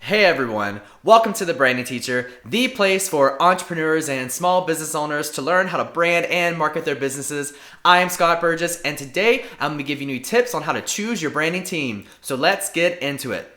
Hey everyone, welcome to the Branding Teacher, the place for entrepreneurs and small business owners to learn how to brand and market their businesses. I am Scott Burgess, and today I'm going to be giving you tips on how to choose your branding team. So let's get into it.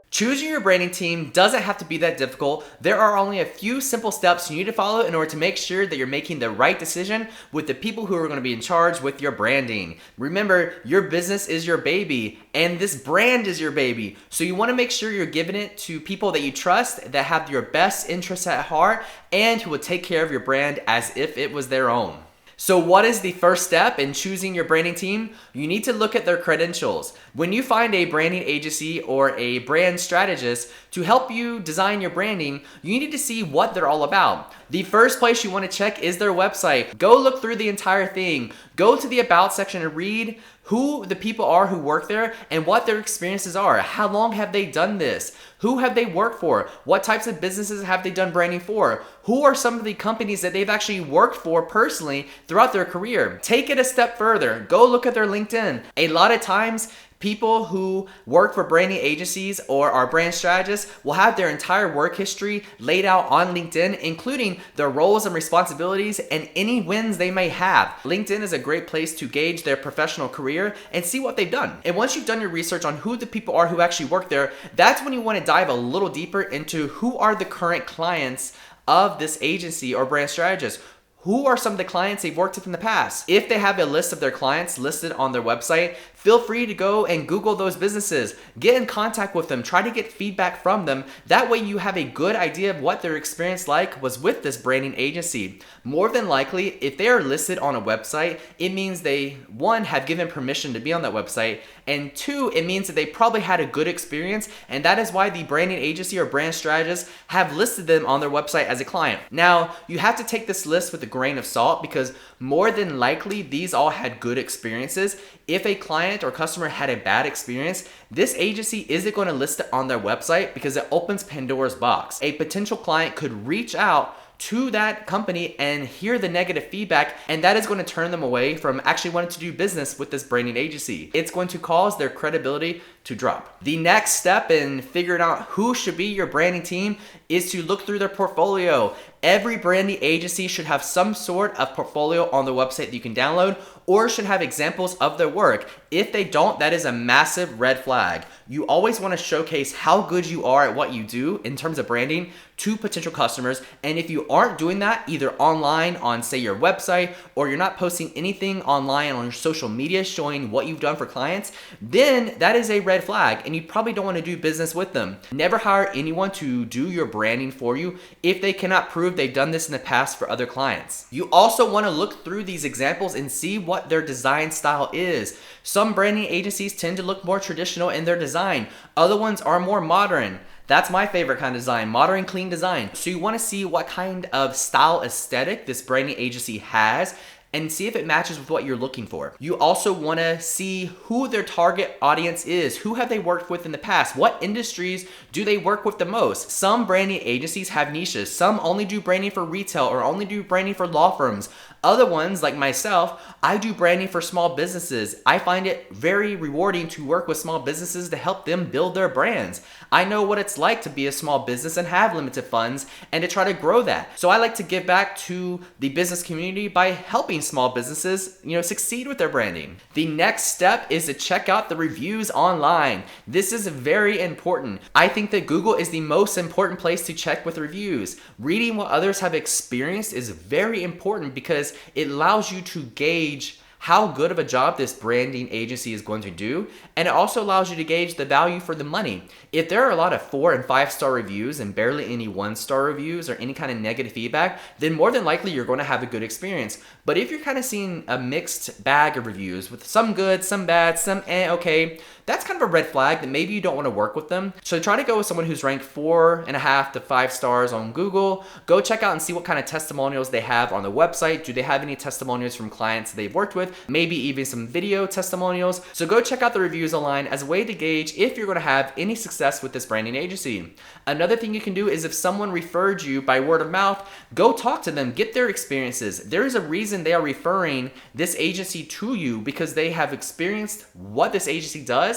Choosing your branding team doesn't have to be that difficult. There are only a few simple steps you need to follow in order to make sure that you're making the right decision with the people who are going to be in charge with your branding. Remember, your business is your baby and this brand is your baby. So you want to make sure you're giving it to people that you trust, that have your best interests at heart, and who will take care of your brand as if it was their own. So what is the first step in choosing your branding team? You need to look at their credentials. When you find a branding agency or a brand strategist to help you design your branding, you need to see what they're all about. The first place you want to check is their website. Go look through the entire thing. Go to the About section and read who the people are who work there and what their experiences are. How long have they done this? Who have they worked for? What types of businesses have they done branding for? Who are some of the companies that they've actually worked for personally throughout their career? Take it a step further. Go look at their LinkedIn. A lot of times, people who work for branding agencies or are brand strategists will have their entire work history laid out on LinkedIn, including their roles and responsibilities and any wins they may have. LinkedIn is a great place to gauge their professional career and see what they've done. And once you've done your research on who the people are who actually work there, that's when you want to dive a little deeper into who are the current clients of this agency or brand strategist. Who are some of the clients they've worked with in the past? If they have a list of their clients listed on their website, feel free to go and Google those businesses. Get in contact with them. Try to get feedback from them. That way you have a good idea of what their experience was with this branding agency. More than likely, if they are listed on a website, it means they, one, have given permission to be on that website, and two, it means that they probably had a good experience, and that is why the branding agency or brand strategist have listed them on their website as a client. Now, you have to take this list with a grain of salt because more than likely, these all had good experiences. If a client or customer had a bad experience, this agency isn't going to list it on their website because it opens Pandora's box. A potential client could reach out to that company and hear the negative feedback, and that is going to turn them away from actually wanting to do business with this branding agency. It's going to cause their credibility to drop. The next step in figuring out who should be your branding team is to look through their portfolio. Every branding agency should have some sort of portfolio on their website that you can download or should have examples of their work. If they don't, that is a massive red flag. You always want to showcase how good you are at what you do in terms of branding to potential customers. And if you aren't doing that either online on, say, your website, or you're not posting anything online on your social media showing what you've done for clients, then that is a red flag and you probably don't want to do business with them. Never hire anyone to do your branding for you if they cannot prove they've done this in the past for other clients. You also want to look through these examples and see what their design style is. Some branding agencies tend to look more traditional in their design. Other ones are more modern. That's my favorite kind of design, modern, clean design. So you want to see what kind of style aesthetic this branding agency has and see if it matches with what you're looking for. You also want to see who their target audience is. Who have they worked with in the past? What industries do they work with the most? Some branding agencies have niches. Some only do branding for retail or only do branding for law firms. Other ones, like myself, I do branding for small businesses. I find it very rewarding to work with small businesses to help them build their brands. I know what it's like to be a small business and have limited funds and to try to grow that. So I like to give back to the business community by helping small businesses, succeed with their branding. The next step is to check out the reviews online. This is very important. I think that Google is the most important place to check with reviews. Reading what others have experienced is very important because it allows you to gauge how good of a job this branding agency is going to do, and it also allows you to gauge the value for the money. If there are a lot of 4 and 5-star reviews and barely any 1-star reviews or any kind of negative feedback, then more than likely you're going to have a good experience. But if you're kind of seeing a mixed bag of reviews with some good, some bad, some okay, that's kind of a red flag that maybe you don't want to work with them. So try to go with someone who's ranked 4.5 to 5 stars on Google. Go check out and see what kind of testimonials they have on the website. Do they have any testimonials from clients they've worked with? Maybe even some video testimonials. So go check out the reviews online as a way to gauge if you're going to have any success with this branding agency. Another thing you can do is if someone referred you by word of mouth, go talk to them, get their experiences. There is a reason they are referring this agency to you because they have experienced what this agency does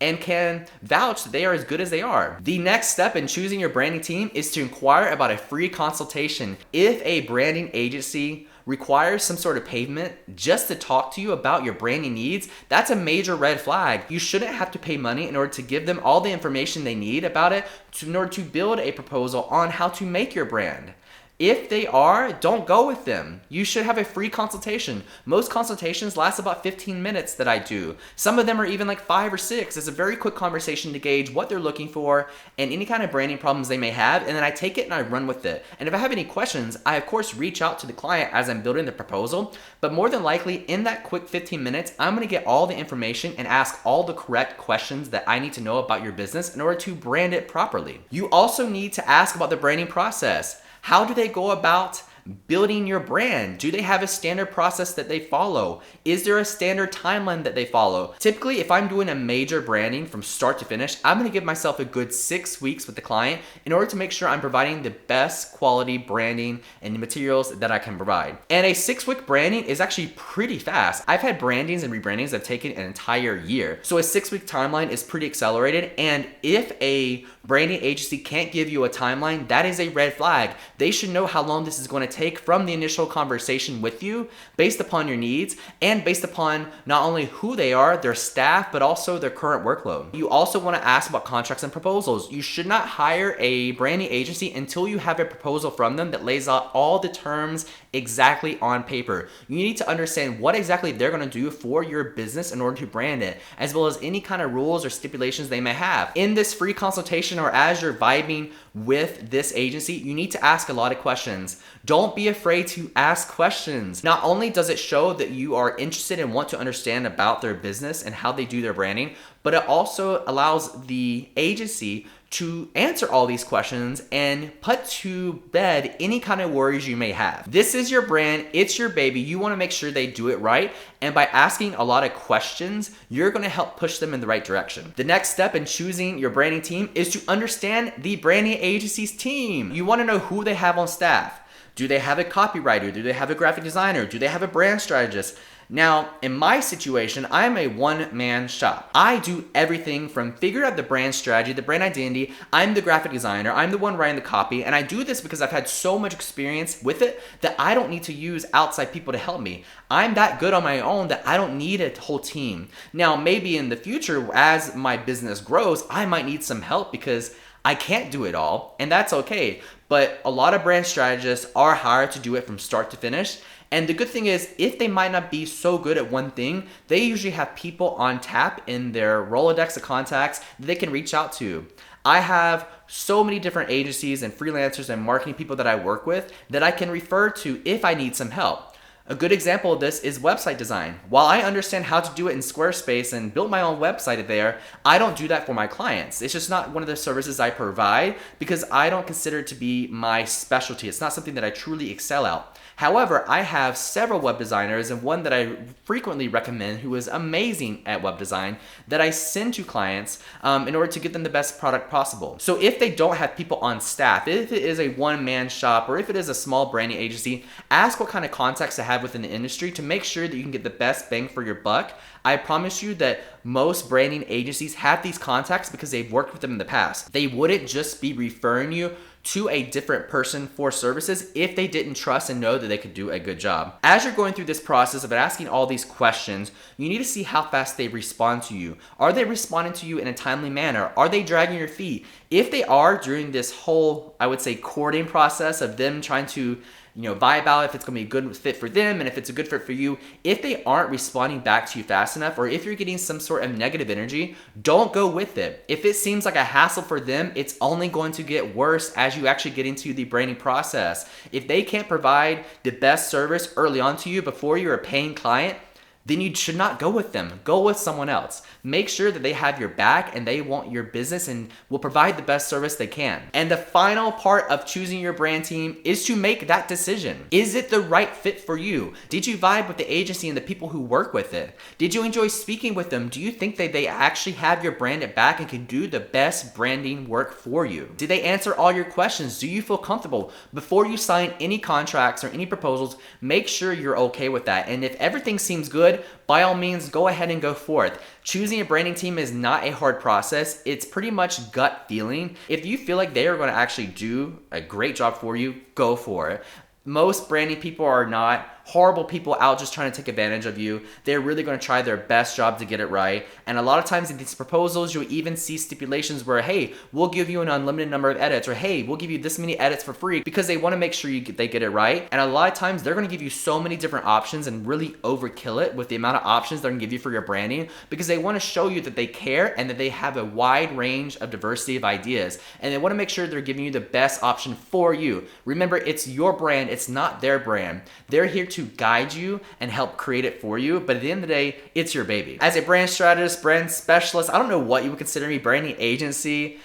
and can vouch that they are as good as they are. The next step in choosing your branding team is to inquire about a free consultation. If a branding agency requires some sort of payment just to talk to you about your branding needs, that's a major red flag. You shouldn't have to pay money in order to give them all the information they need about it in order to build a proposal on how to make your brand. If they are, don't go with them. You should have a free consultation. Most consultations last about 15 minutes that I do. Some of them are even like 5 or 6. It's a very quick conversation to gauge what they're looking for and any kind of branding problems they may have, and then I take it and I run with it. And if I have any questions, I of course reach out to the client as I'm building the proposal, but more than likely in that quick 15 minutes, I'm gonna get all the information and ask all the correct questions that I need to know about your business in order to brand it properly. You also need to ask about the branding process. How do they go about building your brand? Do they have a standard process that they follow? Is there a standard timeline that they follow? Typically, if I'm doing a major branding from start to finish, I'm gonna give myself a good 6 weeks with the client in order to make sure I'm providing the best quality branding and materials that I can provide. And a 6-week branding is actually pretty fast. I've had brandings and rebrandings that have taken an entire year. So a 6-week timeline is pretty accelerated. And if a branding agency can't give you a timeline, that is a red flag. They should know how long this is going to take from the initial conversation with you based upon your needs and based upon not only who they are, their staff, but also their current workload. You also want to ask about contracts and proposals. You should not hire a branding agency until you have a proposal from them that lays out all the terms exactly on paper. You need to understand what exactly they're going to do for your business in order to brand it, as well as any kind of rules or stipulations they may have. In this free consultation or as you're vibing with this agency, you need to ask a lot of questions. Don't be afraid to ask questions. Not only does it show that you are interested and want to understand about their business and how they do their branding, but it also allows the agency to answer all these questions and put to bed any kind of worries you may have. This is your brand, it's your baby. You want to make sure they do it right. And by asking a lot of questions, you're going to help push them in the right direction. The next step in choosing your branding team is to understand the branding agency's team. You want to know who they have on staff. Do they have a copywriter? Do they have a graphic designer? Do they have a brand strategist? Now, in my situation, I'm a one-man shop. I do everything from figure out the brand strategy, the brand identity. I'm the graphic designer. I'm the one writing the copy. And I do this because I've had so much experience with it that I don't need to use outside people to help me. I'm that good on my own that I don't need a whole team. Now, maybe in the future, as my business grows, I might need some help because I can't do it all, and that's okay. But a lot of brand strategists are hired to do it from start to finish. And the good thing is, if they might not be so good at one thing, they usually have people on tap in their Rolodex of contacts that they can reach out to. I have so many different agencies and freelancers and marketing people that I work with that I can refer to if I need some help. A good example of this is website design. While I understand how to do it in Squarespace and build my own website there, I don't do that for my clients. It's just not one of the services I provide because I don't consider it to be my specialty. It's not something that I truly excel at. However, I have several web designers and one that I frequently recommend who is amazing at web design that I send to clients in order to get them the best product possible. So if they don't have people on staff, if it is a one-man shop or if it is a small branding agency, ask what kind of contacts they have within the industry to make sure that you can get the best bang for your buck. I promise you that most branding agencies have these contacts because they've worked with them in the past. They wouldn't just be referring you to a different person for services if they didn't trust and know that they could do a good job. As you're going through this process of asking all these questions, you need to see how fast they respond to you. Are they responding to you in a timely manner? Are they dragging your feet? If they are during this whole, I would say, courting process of them trying to vibe out if it's going to be a good fit for them and if it's a good fit for you, if they aren't responding back to you fast enough or if you're getting some sort of negative energy, don't go with it. If it seems like a hassle for them, it's only going to get worse as you actually get into the branding process. If they can't provide the best service early on to you before you're a paying client, then you should not go with them. Go with someone else. Make sure that they have your back and they want your business and will provide the best service they can. And the final part of choosing your brand team is to make that decision. Is it the right fit for you? Did you vibe with the agency and the people who work with it? Did you enjoy speaking with them? Do you think that they actually have your brand at back and can do the best branding work for you? Did they answer all your questions? Do you feel comfortable? Before you sign any contracts or any proposals, make sure you're okay with that. And if everything seems good, good, by all means, go ahead and go forth. Choosing a branding team is not a hard process. It's pretty much gut feeling. If you feel like they are going to actually do a great job for you, go for it. Most branding people are not horrible people out just trying to take advantage of you. They're really going to try their best job to get it right. And a lot of times in these proposals, you'll even see stipulations where, hey, we'll give you an unlimited number of edits, or hey, we'll give you this many edits for free, because they want to make sure they get it right. And a lot of times they're going to give you so many different options and really overkill it with the amount of options they're going to give you for your branding, because they want to show you that they care and that they have a wide range of diversity of ideas. And they want to make sure they're giving you the best option for you. Remember, it's your brand. It's not their brand. They're here to guide you and help create it for you, but at the end of the day, it's your baby. As a brand strategist, brand specialist, I don't know what you would consider me, branding agency,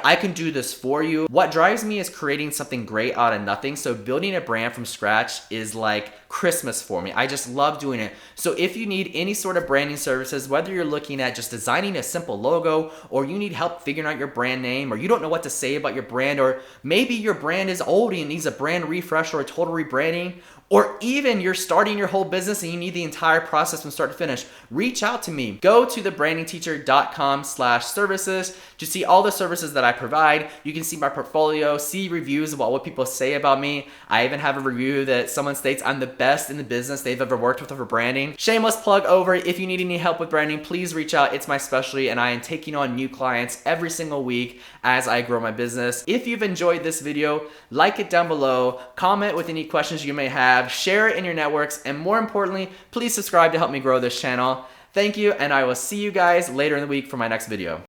I can do this for you. What drives me is creating something great out of nothing. So building a brand from scratch is like Christmas for me. I just love doing it. So if you need any sort of branding services, whether you're looking at just designing a simple logo, or you need help figuring out your brand name, or you don't know what to say about your brand, or maybe your brand is old and needs a brand refresh or a total rebranding, or even you're starting your whole business and you need the entire process from start to finish, reach out to me. Go to thebrandingteacher.com/services to see all the services that I provide. You can see my portfolio, see reviews about what people say about me. I even have a review that someone states I'm the best in the business they've ever worked with for branding. Shameless plug over. If you need any help with branding, please reach out. It's my specialty, and I am taking on new clients every single week as I grow my business. If you've enjoyed this video, like it down below, comment with any questions you may have, share it in your networks, and more importantly, please subscribe to help me grow this channel. Thank you, and I will see you guys later in the week for my next video.